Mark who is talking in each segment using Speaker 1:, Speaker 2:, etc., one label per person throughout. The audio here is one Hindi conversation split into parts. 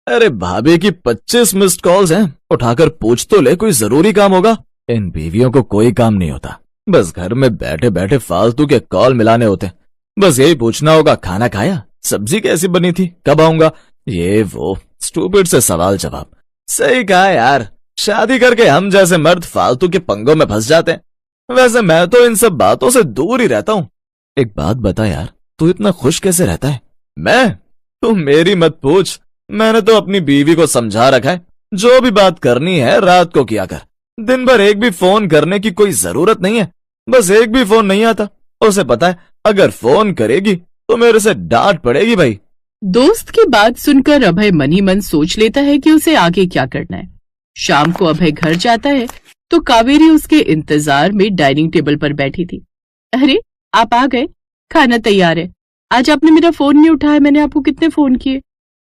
Speaker 1: अरे भाभी की 25 मिस्ड कॉल्स हैं, उठाकर पूछ तो ले, कोई जरूरी काम होगा। इन बीवियों को कोई काम नहीं होता, बस घर में बैठे बैठे फालतू के कॉल मिलाने होते। बस यही पूछना होगा, खाना खाया, सब्जी कैसी बनी थी, कब आऊंगा, ये वो स्टूपिड से सवाल जवाब। सही कहा यार, शादी करके हम जैसे मर्द फालतू के पंगों में फंस जाते हैं। वैसे मैं तो इन सब बातों से दूर ही रहता हूँ। एक बात बता यार, तू इतना खुश कैसे रहता है? मैं? तू मेरी मत पूछ, मैंने तो अपनी बीवी को समझा रखा है, जो भी बात करनी है रात को किया कर, दिन भर एक भी फोन करने की कोई जरूरत नहीं है। बस एक भी फोन नहीं आता, उसे पता है अगर फोन करेगी तो मेरे से डांट पड़ेगी भाई।
Speaker 2: दोस्त की बात सुनकर अभय मन ही मन सोच लेता है कि उसे आगे क्या करना है। शाम को अभय घर जाता है तो कावेरी उसके इंतजार में डाइनिंग टेबल पर बैठी थी। अरे आप आ गए, खाना तैयार है। आज आपने मेरा फोन नहीं उठाया, मैंने आपको कितने फोन किए।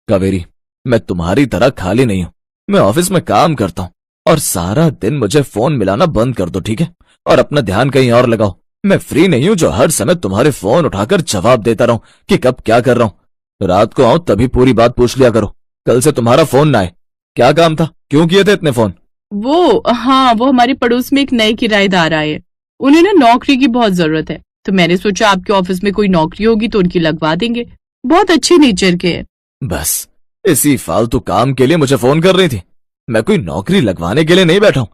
Speaker 1: कावेरी, मैं तुम्हारी तरह खाली नहीं हूँ, मैं ऑफिस में काम करता हूँ और सारा दिन मुझे फोन मिलाना बंद कर दो, ठीक है? और अपना ध्यान कहीं और लगाओ। मैं फ्री नहीं हूँ जो हर समय तुम्हारे फोन उठाकर जवाब देता रहूं कि कब क्या कर रहा हूँ। रात को आऊं तभी पूरी बात पूछ लिया करो, कल से तुम्हारा फोन ना आए। क्या काम था, क्यों किए थे इतने फोन?
Speaker 2: वो हमारे पड़ोस में एक नए किराएदार आए हैं, उन्हें ना नौकरी की बहुत जरूरत है, तो मैंने सोचा आपके ऑफिस में कोई नौकरी होगी तो उनकी लगवा देंगे। बहुत अच्छे नेचर के हैं।
Speaker 1: बस इसी फालतू काम के लिए मुझे फोन कर रही थी? मैं कोई नौकरी लगवाने के लिए नहीं बैठा हूँ।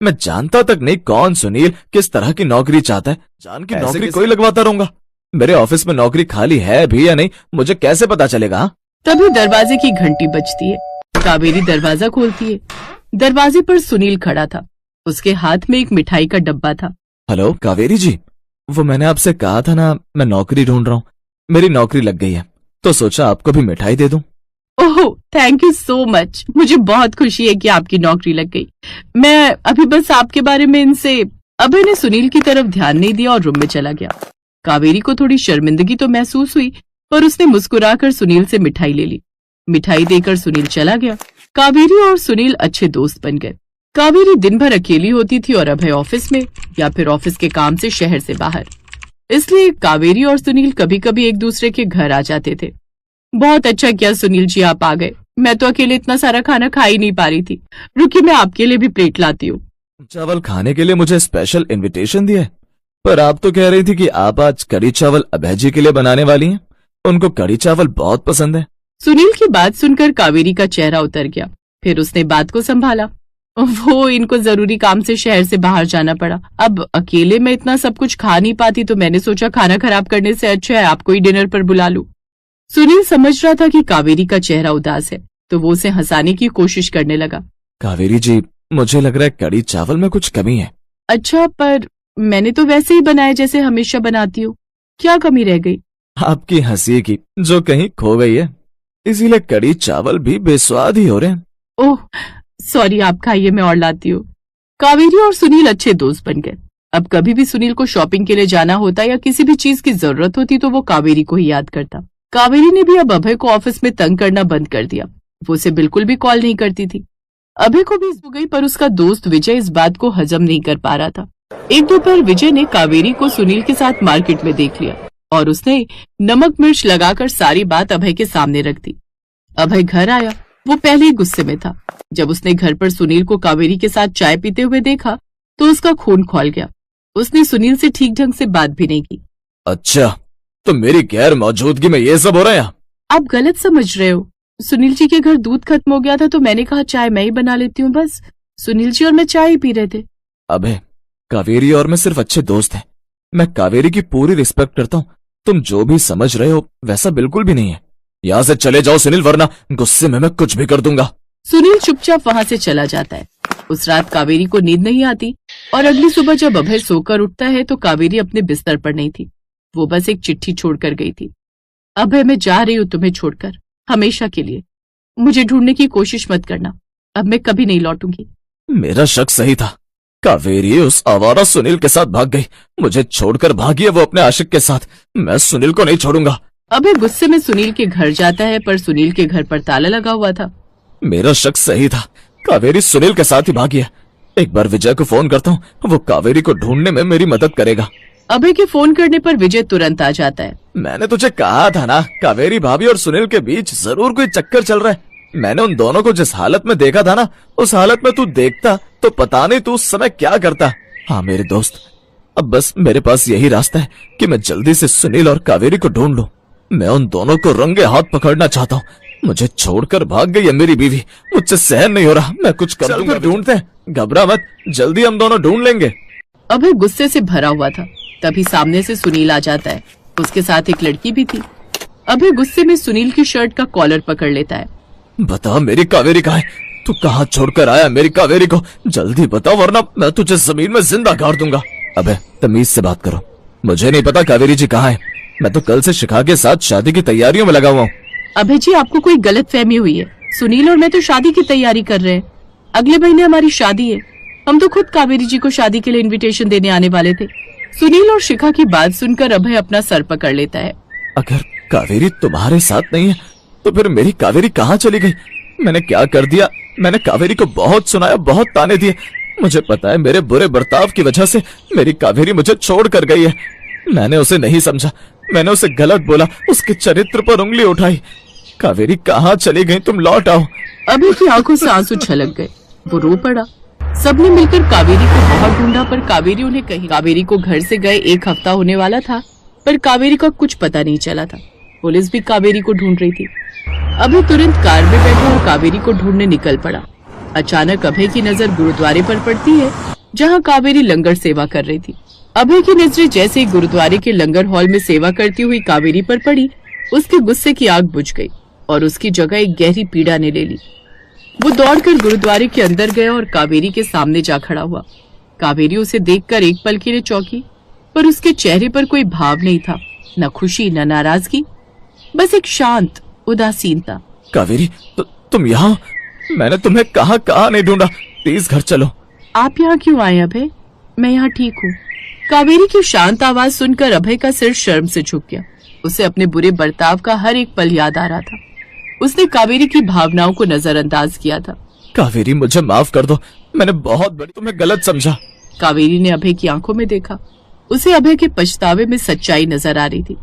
Speaker 1: मैं जानता तक नहीं कौन सुनील किस तरह की नौकरी चाहता है, जान की नौकरी कोई लगवाता रहूंगा। मेरे ऑफिस में नौकरी खाली है भी या नहीं मुझे कैसे पता चलेगा?
Speaker 2: तभी दरवाजे की घंटी बजती है। कावेरी दरवाजा खोलती है। दरवाजे पर सुनील खड़ा था, उसके हाथ में एक मिठाई का डब्बा था।
Speaker 1: हेलो कावेरी जी, वो मैंने आपसे कहा था ना, मैं नौकरी ढूंढ रहा हूँ, मेरी नौकरी लग गई है, तो सोचा आपको भी मिठाई दे दूं।
Speaker 2: Oh thank you so much, मुझे बहुत खुशी है कि आपकी नौकरी लग गई। मैं अभी बस आपके बारे में इनसे। अभय ने सुनील की तरफ ध्यान नहीं दिया और रूम में चला गया। कावेरी को थोड़ी शर्मिंदगी तो महसूस हुई, पर उसने मुस्कुराकर सुनील से मिठाई ले ली। मिठाई देकर सुनील चला गया। कावेरी और सुनील अच्छे दोस्त बन गए। कावेरी दिन भर अकेली होती थी और अभय ऑफिस में या फिर ऑफिस के काम से शहर से बाहर, इसलिए कावेरी और सुनील कभी कभी एक दूसरे के घर आ जाते थे। बहुत अच्छा किया सुनील जी आप आ गए, मैं तो अकेले इतना सारा खाना खा ही नहीं पा रही थी। रुकिए मैं आपके लिए भी प्लेट लाती हूँ।
Speaker 1: चावल खाने के लिए मुझे स्पेशल इनविटेशन दिया है, पर आप तो कह रही थी कि आप आज कड़ी चावल अभय जी के लिए बनाने वाली हैं। उनको कड़ी चावल बहुत पसंद है।
Speaker 2: सुनील की बात सुनकर कावेरी का चेहरा उतर गया, फिर उसने बात को संभाला। वो इनको जरूरी काम से शहर से बाहर जाना पड़ा। अब अकेले मैं इतना सब कुछ खा नहीं पाती, तो मैंने सोचा खाना खराब करने से अच्छा है आपको ही डिनर पर बुला लूं। सुनील समझ रहा था कि कावेरी का चेहरा उदास है, तो वो उसे हंसाने की कोशिश करने लगा।
Speaker 1: कावेरी जी, मुझे लग रहा है कड़ी चावल में कुछ कमी है।
Speaker 2: अच्छा, पर मैंने तो वैसे ही बनाया जैसे हमेशा बनाती हूँ, क्या कमी रह गई?
Speaker 1: आपकी हंसी की जो कहीं खो गई है, इसीलिए कड़ी चावल भी बेस्वाद ही हो रहे हैं।
Speaker 2: ओह सॉरी, आप खाइए मैं और लाती हूँ। कावेरी और सुनील अच्छे दोस्त बन गए। अब कभी भी सुनील को शॉपिंग के लिए जाना होता या किसी भी चीज की जरूरत होती तो वो कावेरी को ही याद करता। कावेरी ने भी अब अभय को ऑफिस में तंग करना बंद कर दिया, वो उसे बिल्कुल भी कॉल नहीं करती थी। अभय को भी हो गई, पर उसका दोस्त विजय इस बात को हजम नहीं कर पा रहा था। एक दोपहर विजय ने कावेरी को सुनील के साथ मार्केट में देख लिया और उसने नमक मिर्च लगाकर सारी बात अभय के सामने रख दी। अभय घर आया, वो पहले ही गुस्से में था। जब उसने घर पर सुनील को कावेरी के साथ चाय पीते हुए देखा तो उसका खून खौल गया। उसने सुनील से ठीक ढंग से बात भी नहीं की।
Speaker 1: अच्छा, तो मेरी गैर मौजूदगी में ये सब हो रहा है?
Speaker 2: आप गलत समझ रहे हो। सुनील जी के घर दूध खत्म हो गया था तो मैंने कहा चाय मैं ही बना लेती हूँ, बस सुनील जी और मैं चाय ही पी रहे थे।
Speaker 1: अबे, कावेरी और मैं सिर्फ अच्छे दोस्त हैं। मैं कावेरी की पूरी रिस्पेक्ट करता हूँ, तुम जो भी समझ रहे हो वैसा बिल्कुल भी नहीं है। यहाँ से चले जाओ सुनील, वरना गुस्से में मैं कुछ भी कर दूंगा।
Speaker 2: सुनील चुपचाप वहाँ से चला जाता है। उस रात कावेरी को नींद नहीं आती और अगली सुबह जब अभय सोकर उठता है तो कावेरी अपने बिस्तर पर नहीं थी। वो बस एक चिट्ठी छोड़कर गई थी। अभय, मैं जा रही हूँ तुम्हें छोड़कर, हमेशा के लिए। मुझे ढूंढने की कोशिश मत करना, अब मैं कभी नहीं लौटूंगी।
Speaker 1: मेरा शक सही था, कावेरी उस आवारा सुनील के साथ भाग गई। मुझे छोड़कर भागी है वो अपने आशिक के साथ। मैं सुनील को नहीं छोड़ूंगा।
Speaker 2: अभय गुस्से में सुनील के घर जाता है, पर सुनील के घर पर ताला लगा हुआ था।
Speaker 1: मेरा शक सही था, कावेरी सुनील के साथ ही भागी है। एक बार विजय को फोन करता हूँ, वो कावेरी को ढूंढने में मेरी मदद करेगा।
Speaker 2: अभय के फोन करने पर विजय तुरंत आ जाता है।
Speaker 1: मैंने तुझे कहा था ना, कावेरी भाभी और सुनील के बीच जरूर कोई चक्कर चल रहा है। मैंने उन दोनों को जिस हालत में देखा था ना, उस हालत में तू देखता तो पता नहीं तू उस समय क्या करता। हाँ मेरे दोस्त, अब बस मेरे पास यही रास्ता है कि मैं जल्दी से सुनील और कावेरी को ढूंढ लूं। मैं उन दोनों को रंगे हाथ पकड़ना चाहता हूँ। मुझे छोड़कर भाग गई है मेरी बीवी, मुझसे सहन नहीं हो रहा। मैं कुछ कर दूंगा। ढूंढते हैं, घबरा मत, जल्दी हम दोनों ढूंढ लेंगे।
Speaker 2: अभय गुस्से से भरा हुआ था। तभी सामने से सुनील आ जाता है। उसके साथ एक लड़की भी थी। अभय गुस्से में सुनील की शर्ट का कॉलर पकड़ लेता है।
Speaker 1: बता मेरी कावेरी कहाँ है? तू कहाँ छोड़कर आया मेरी कावेरी को? जल्दी बता वरना मैं तुझे जमीन में जिंदा गाड़ दूंगा। अबे तमीज से बात करो, मुझे नहीं पता कावेरी जी कहाँ है। मैं तो कल से शिखा के साथ शादी की तैयारियों में लगा हुआ हूँ।
Speaker 2: अभय जी, आपको कोई गलत फहमी हुई है। सुनील और मैं तो शादी की तैयारी कर रहे हैं। अगले महीने हमारी शादी है। हम तो खुद कावेरी जी को शादी के लिए इनविटेशन देने आने वाले थे। सुनील और शिखा की बात सुनकर अभय अपना सर पकड़ लेता है।
Speaker 1: अगर कावेरी तुम्हारे साथ नहीं है तो फिर मेरी कावेरी कहाँ चली गई? मैंने क्या कर दिया? मैंने कावेरी को बहुत सुनाया, बहुत ताने दिए। मुझे पता है मेरे बुरे बर्ताव की वजह से मेरी कावेरी मुझे छोड़ कर गई है। मैंने उसे नहीं समझा, मैंने उसे गलत बोला, उसके चरित्र पर उंगली उठाई। कावेरी कहाँ चली गई? तुम लौट आओ।
Speaker 2: अभय की आंखों से आंसू छलक गए। वो रो पड़ा। सबने मिलकर कावेरी को बहुत ढूंढा पर कावेरी उन्हें कहीं। कावेरी को घर से गए 1 हफ्ता होने वाला था पर कावेरी का कुछ पता नहीं चला था। पुलिस भी कावेरी को ढूंढ रही थी। अभय तुरंत कार में बैठा और कावेरी को ढूंढने निकल पड़ा। अचानक अभय की नजर गुरुद्वारे पर पड़ती है जहां कावेरी लंगर सेवा कर रही थी। अभय की नजरें जैसे ही गुरुद्वारे के लंगर हॉल में सेवा करती हुई कावेरी पर पड़ी, उसके गुस्से की आग बुझ गई और उसकी जगह एक गहरी पीड़ा ने ले ली। वो दौड़कर गुरुद्वारे के अंदर गया और कावेरी के सामने जा खड़ा हुआ। कावेरी उसे देखकर एक पल के लिए चौंकी, पर उसके चेहरे पर कोई भाव नहीं था, न खुशी न नाराजगी, बस एक शांत उदासीनता।
Speaker 1: कावेरी तुम यहाँ? मैंने तुम्हें कहाँ कहाँ नहीं ढूंढा। प्लीज घर चलो।
Speaker 2: आप यहाँ क्यों आए अभय? मैं यहाँ ठीक हूँ। कावेरी की शांत आवाज सुनकर अभय का सिर शर्म से झुक गया। उसे अपने बुरे बर्ताव का हर एक पल याद आ रहा था। उसने कावेरी की भावनाओं को नजरअंदाज किया था।
Speaker 1: कावेरी मुझे माफ कर दो, मैंने बहुत बड़ी तुम्हें गलत समझा।
Speaker 2: कावेरी ने अभय की आंखों में देखा। उसे अभय के पछतावे में सच्चाई नजर आ रही थी।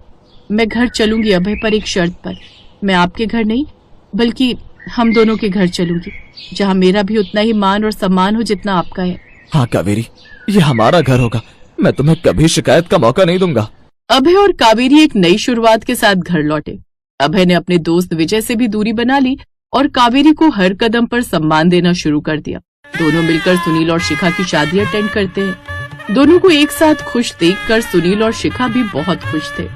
Speaker 2: मैं घर चलूंगी अभय, पर एक शर्त पर। मैं आपके घर नहीं बल्कि हम दोनों के घर चलूंगी, जहाँ मेरा भी उतना ही मान और सम्मान हो जितना आपका है।
Speaker 1: हाँ कावेरी, ये हमारा घर होगा। मैं तुम्हें कभी शिकायत का मौका नहीं दूंगा।
Speaker 2: अभय और कावेरी एक नई शुरुआत के साथ घर लौटे। अभय ने अपने दोस्त विजय से भी दूरी बना ली और कावेरी को हर कदम पर सम्मान देना शुरू कर दिया। दोनों मिलकर सुनील और शिखा की शादी अटेंड करते हैं। दोनों को एक साथ खुश देखकर सुनील और शिखा भी बहुत खुश थे।